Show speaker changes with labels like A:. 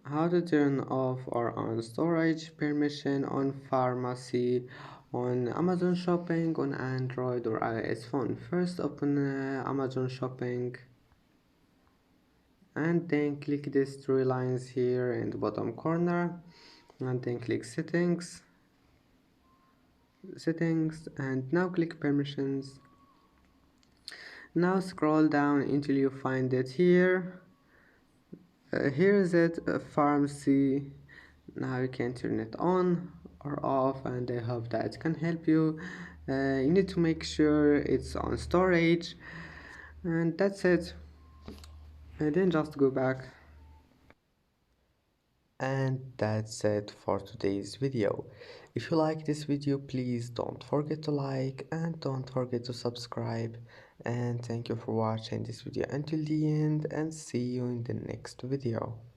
A: How to turn off or on storage permission on pharmacy on Amazon Shopping on Android or iOS phone. First open Amazon Shopping and then click these three lines here in the bottom corner and then click settings and now click permissions. Now scroll down until you find it here. Here is it, pharmacy. Now you can turn it on or off, and I hope that can help you. You need to make sure it's on storage, and that's it. And then just go back. And that's it for today's video. If you like this video, please don't forget to like and don't forget to subscribe. And thank you for watching this video until the end, and see you in the next video.